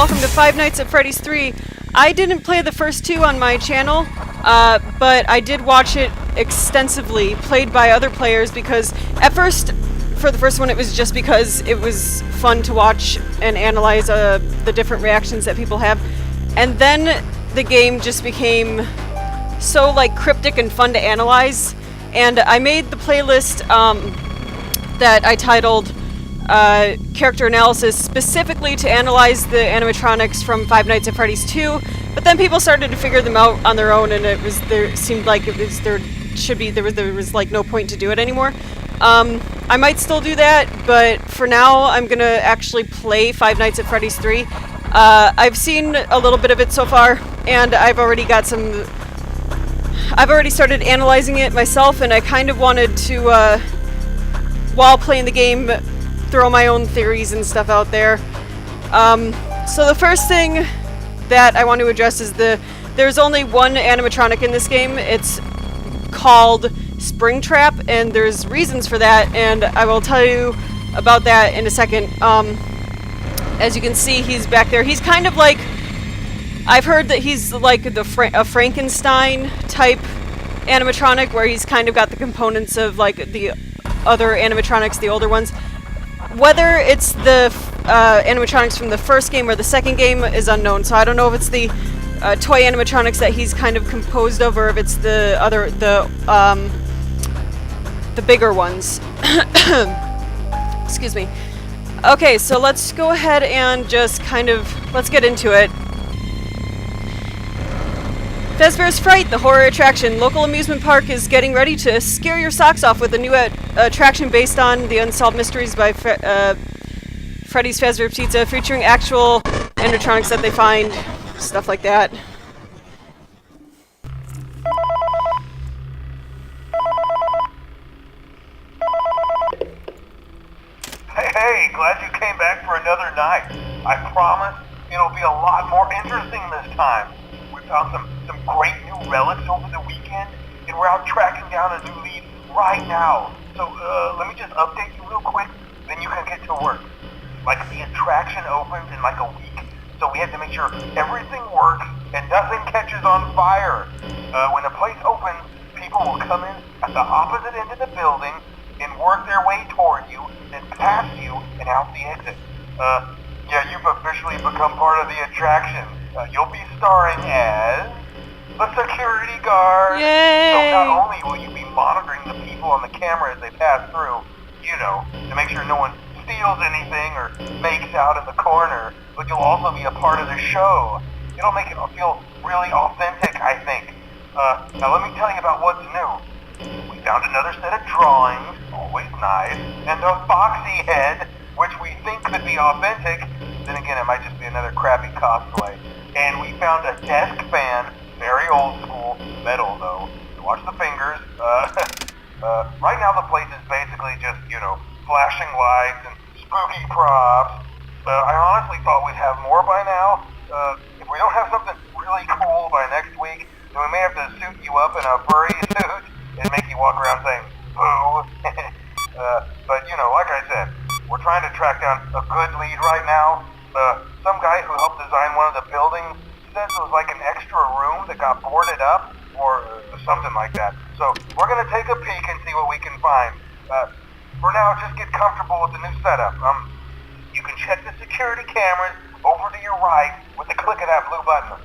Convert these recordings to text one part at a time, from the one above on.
welcome to Five Nights at Freddy's 3. I didn't play the first two on my channel, but I did watch it extensively, played by other players, because at first, for the first one, it was just because it was fun to watch and analyze the different reactions that people have. And then the game just became so like cryptic and fun to analyze, and I made the playlist that I titled Character Analysis specifically to analyze the animatronics from Five Nights at Freddy's 2, but then people started to figure them out on their own, and there seemed like there was like no point to do it anymore. I might still do that, but for now I'm gonna actually play Five Nights at Freddy's 3. I've seen a little bit of it so far, and I've already started analyzing it myself, and I kind of wanted to, while playing the game, throw my own theories and stuff out there. So the first thing that I want to address is there's only one animatronic in this game. It's called Springtrap, and there's reasons for that, and I will tell you about that in a second. As you can see, he's back there. He's kind of like, I've heard that he's like a Frankenstein type animatronic, where he's kind of got the components of like the other animatronics, the older ones. Whether it's the animatronics from the first game or the second game is unknown, so I don't know if it's the toy animatronics that he's kind of composed of, or if it's the bigger ones. Excuse me. Okay, so let's go ahead and just let's get into it. Fazbear's Fright, the horror attraction. Local amusement park is getting ready to scare your socks off with a new attraction based on the Unsolved Mysteries by Freddy's Fazbear Pizza, featuring actual animatronics that they find, stuff like that. Hey, glad you came back for another night. I promise it'll be a lot more interesting this time. We found some great new relics over the weekend, and we're out tracking down a new lead right now. So let me just update you real quick, then you can get to work. Like, the attraction opens in like a week, so we have to make sure everything works and nothing catches on fire. When the place opens, people will come in at the opposite end of the building and work their way toward you, then past you and out the exit. Yeah, you've officially become part of the attraction. You'll be starring as a security guard. Yay! So not only will you be monitoring the people on the camera as they pass through, you know, to make sure no one steals anything or makes out in the corner, but you'll also be a part of the show. It'll make it feel really authentic, I think. Now let me tell you about what's new. We found another set of drawings, always nice, and a foxy head, which we think could be authentic. Then again, it might just be another crappy cosplay. And we found a desk fan, very old school, metal though. So watch the fingers. Right now the place is basically just, you know, flashing lights and spooky props. I honestly thought we'd have more by now. If we don't have something really cool by next week, then we may have to suit you up in a furry suit and make you walk around saying, boo. But, you know, like I said, we're trying to track down a good lead right now. Some guy who helped design one of the buildings says it was like an extra room that got boarded up, or something like that. So we're going to take a peek and see what we can find. For now, just get comfortable with the new setup. You can check the security cameras over to your right with the click of that blue button.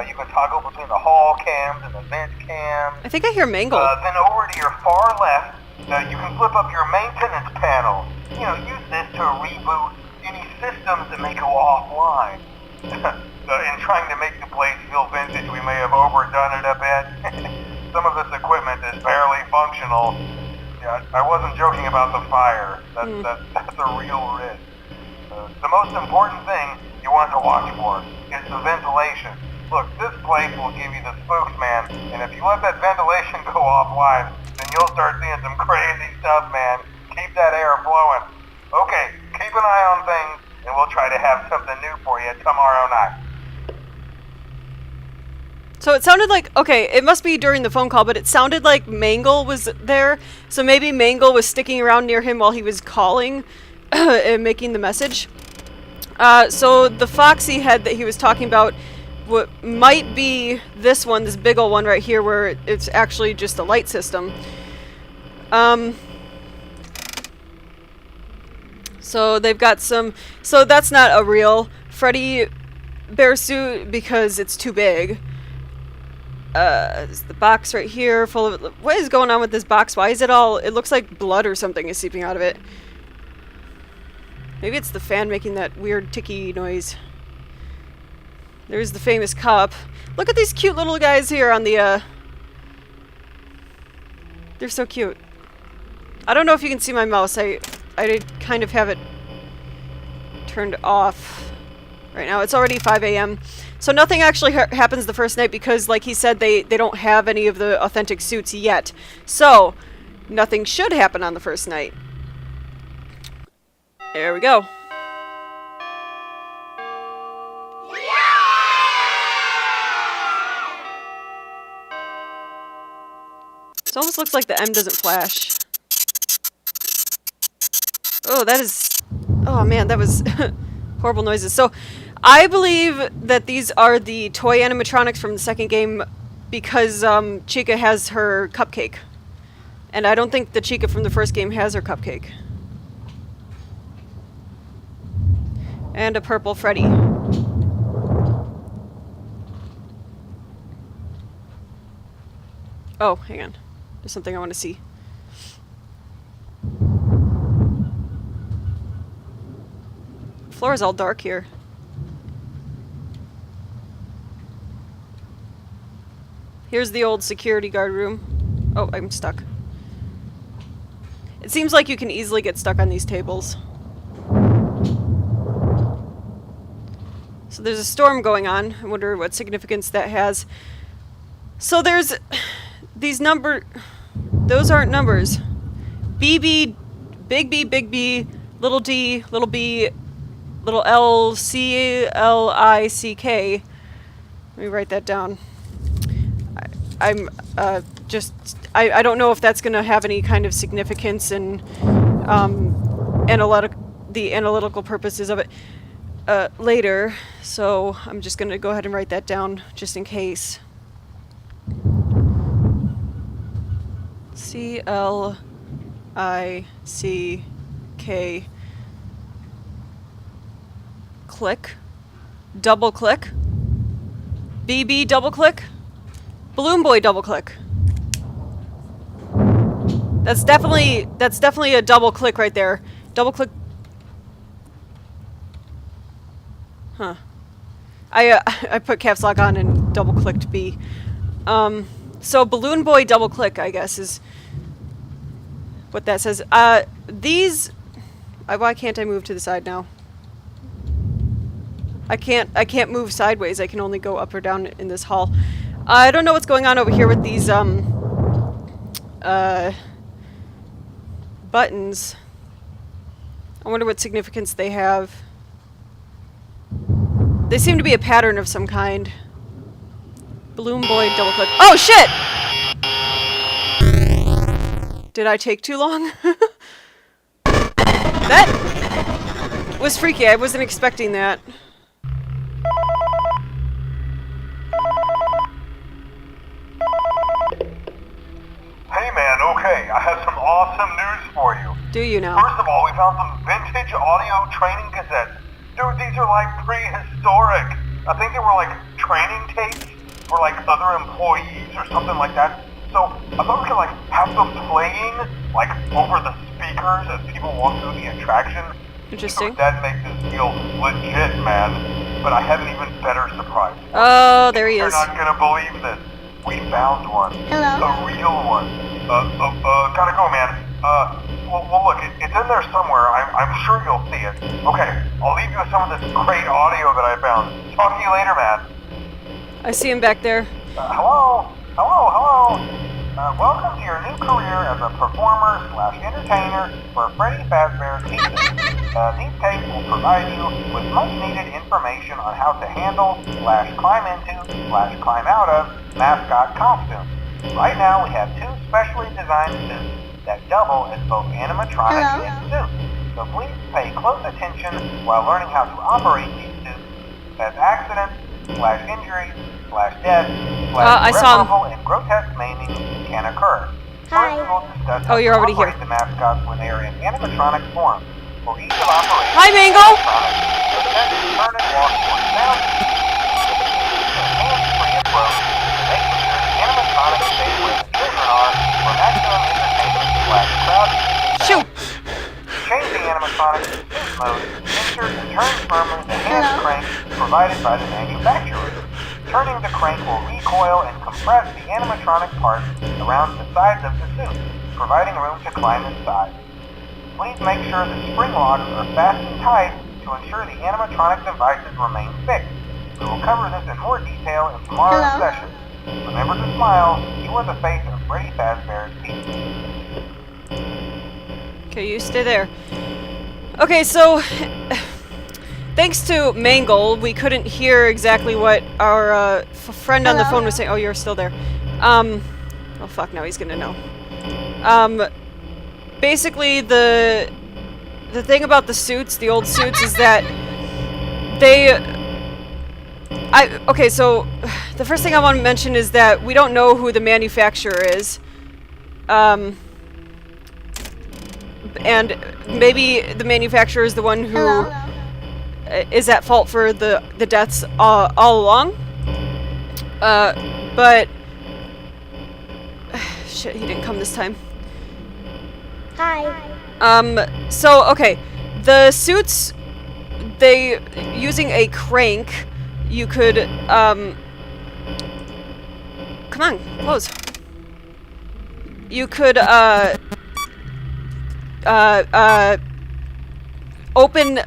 You can toggle between the hall cams and the vent cams. I think I hear Mangle. Then over to your far left, you can flip up your maintenance panel. You know, use this to reboot any systems that may go offline. In trying to make the place feel vintage, we may have overdone it a bit. Some of this equipment is barely functional. Yeah, I wasn't joking about the fire. That's a real risk. The most important thing you want to watch for is the ventilation. Look, this place will give you the spooks, man, and if you let that ventilation go offline, then you'll start seeing some crazy stuff, man. Keep that air flowing. Okay, keep an eye on things, and we'll try to have something new for you tomorrow night. So it sounded like, okay, it must be during the phone call, but it sounded like Mangle was there, so maybe Mangle was sticking around near him while he was calling and making the message. So the Foxy head that he was talking about what might be this one, this big ol' one right here, where it's actually just a light system. So they've got some... So that's not a real Freddy bear suit because it's too big. There's the box right here full of... What is going on with this box? Why is it all... It looks like blood or something is seeping out of it. Maybe it's the fan making that weird ticky noise. There's the famous cup. Look at these cute little guys here on the, They're so cute. I don't know if you can see my mouse. I kind of have it turned off right now. It's already 5 a.m. So nothing actually happens the first night because, like he said, they don't have any of the authentic suits yet. So nothing should happen on the first night. There we go. It almost looks like the M doesn't flash. Oh, that is... Oh man, that was horrible noises. So, I believe that these are the toy animatronics from the second game because Chica has her cupcake. And I don't think the Chica from the first game has her cupcake. And a purple Freddy. Oh, hang on. There's something I want to see. The floor is all dark here. Here's the old security guard room. Oh, I'm stuck. It seems like you can easily get stuck on these tables. So there's a storm going on. I wonder what significance that has. So there's these those aren't numbers. BB, big B, little d, little b, little l, c, l, I, c, k. Let me write that down. I don't know if that's going to have any kind of significance in the analytical purposes of it later. So I'm just going to go ahead and write that down just in case. C L I C K. Click. Double click. BB double click. Balloon Boy double click. That's definitely a double click right there. Double click. Huh. I put caps lock on and double clicked B. So Balloon Boy double click, I guess, is what that says. These... why can't I move to the side now? I can't move sideways. I can only go up or down in this hall. I don't know what's going on over here with these buttons. I wonder what significance they have. They seem to be a pattern of some kind. Balloon Boy double click. Oh shit! Did I take too long? That was freaky. I wasn't expecting that. Hey man, okay, I have some awesome news for you. Do you now? First of all, we found some vintage audio training cassettes. Dude, these are like prehistoric. I think they were like training tapes for like other employees or something like that. So I thought we could like have them playing like over the speakers as people walk through the attraction. Interesting. That makes this feel legit, man. But I have an even better surprise. Oh, there he is. You're not gonna believe this. We found one. Hello? A real one. Gotta go, man. Well look, it's in there somewhere. I'm sure you'll see it. Okay, I'll leave you with some of this great audio that I found. Talk to you later, man. I see him back there. Hello? Welcome to your new career as a performer/entertainer for Freddy Fazbear's Kingdom. These tapes will provide you with much-needed information on how to handle/climb into/climb out of mascot costumes. Right now, we have two specially designed suits that double as both animatronics and suits. So please pay close close attention while learning how to operate these suits, as accidents, /injuries, /death, /irreparable and grotesque maiming can occur. Hi. First, we'll discuss Oh, you're how to already here. operate the mascots when they are in animatronic form. For ease of operation, Hi, Mangle! turn and walk towards sound, hands-free approach, making sure the animatronics stay where the children are for maximum entertainment /crowd. Shoot! Change the animatronic to suit mode, insert and turn firmly the hand crank provided by the manufacturer. Turning the crank will recoil and compress the animatronic parts around the sides of the suit, providing room to climb inside. Please make sure the spring locks are fastened tight to ensure the animatronic devices remain fixed. We will cover this in more detail in tomorrow's session. Remember to smile. You are the face of Freddy Fazbear's Pizza. Okay, you stay there. Okay, so thanks to Mangle, we couldn't hear exactly what our friend on the phone was saying. Oh, you're still there. Oh fuck, now he's gonna know. Basically, the thing about the suits, the old suits, is that okay, so the first thing I want to mention is that we don't know who the manufacturer is. And maybe the manufacturer is the one who is at fault for the deaths all along. But shit, he didn't come this time. Hi. So, okay. The suits, using a crank, you could, come on, close. You could, open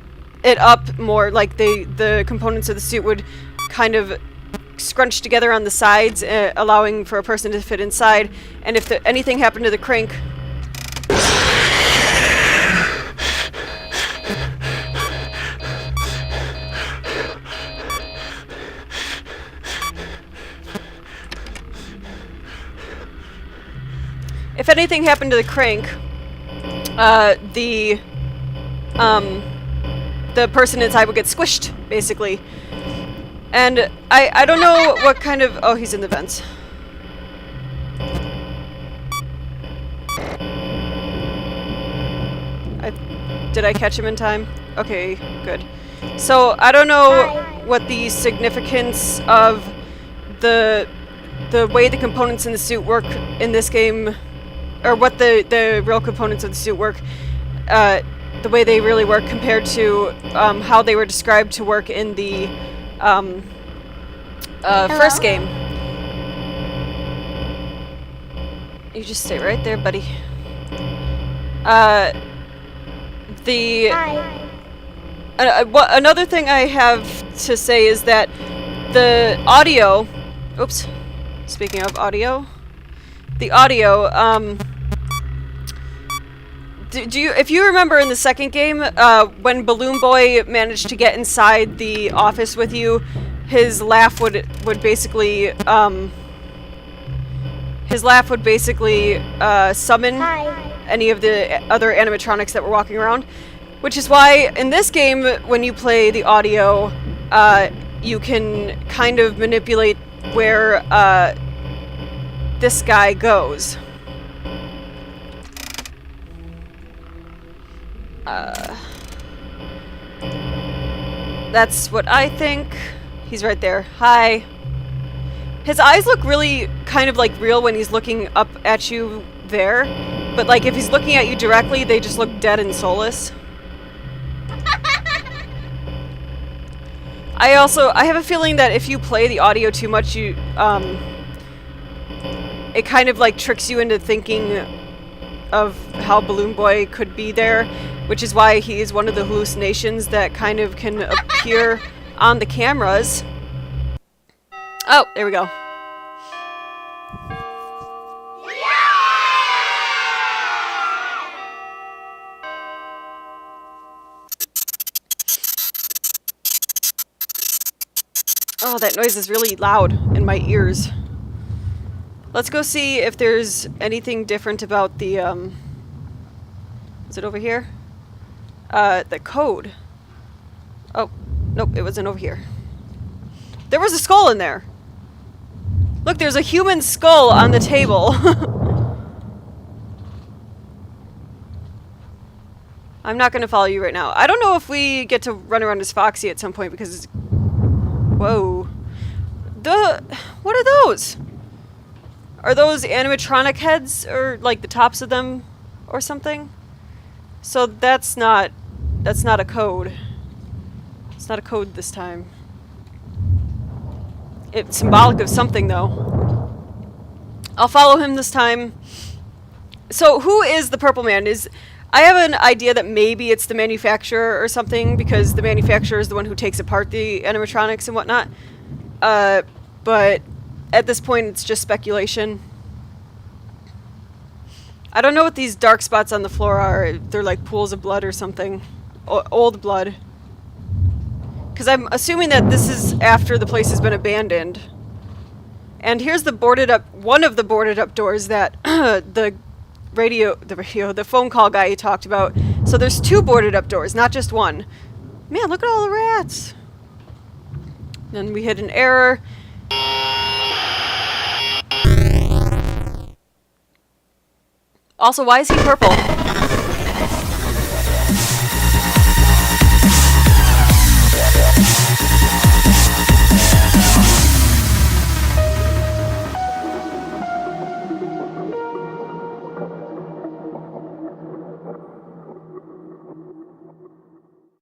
it up more, like the components of the suit would kind of scrunch together on the sides, allowing for a person to fit inside, and if anything happened to the crank, if anything happened to the crank, the person inside would get squished, basically. And I don't know what kind of... Oh, he's in the vents. Did I catch him in time? Okay, good. So, I don't know what the significance of the way the components in the suit work in this game, or what the real components of the suit work, the way they really work compared to how they were described to work in the first game. You just stay right there, buddy. Another thing I have to say is that the audio... Oops. Speaking of audio. The audio, if you remember in the second game, when Balloon Boy managed to get inside the office with you, his laugh would basically, summon any of the other animatronics that were walking around. Which is why, in this game, when you play the audio, you can kind of manipulate where, this guy goes. That's what I think. He's right there. Hi. His eyes look really kind of like real when he's looking up at you there. But like if he's looking at you directly, they just look dead and soulless. I have a feeling that if you play the audio too much, it kind of like tricks you into thinking of how Balloon Boy could be there, which is why he is one of the hallucinations that kind of can appear on the cameras. Oh, there we go. Oh, that noise is really loud in my ears. Let's go see if there's anything different about the, is it over here? The code. Oh, nope, it wasn't over here. There was a skull in there. Look, there's a human skull on the table. I'm not going to follow you right now. I don't know if we get to run around as Foxy at some point because it's... Whoa. What are those? Are those animatronic heads or like the tops of them or something? So that's not a code. It's not a code this time. It's symbolic of something though. I'll follow him this time. So who is the Purple Man? I have an idea that maybe it's the manufacturer or something, because the manufacturer is the one who takes apart the animatronics and whatnot. But at this point, it's just speculation. I don't know what these dark spots on the floor are. They're like pools of blood or something. Old blood. Because I'm assuming that this is after the place has been abandoned. And here's one of the boarded up doors that the phone call guy he talked about. So there's 2 boarded up doors, not just one. Man, look at all the rats. Then we hit an error. Also, why is he purple?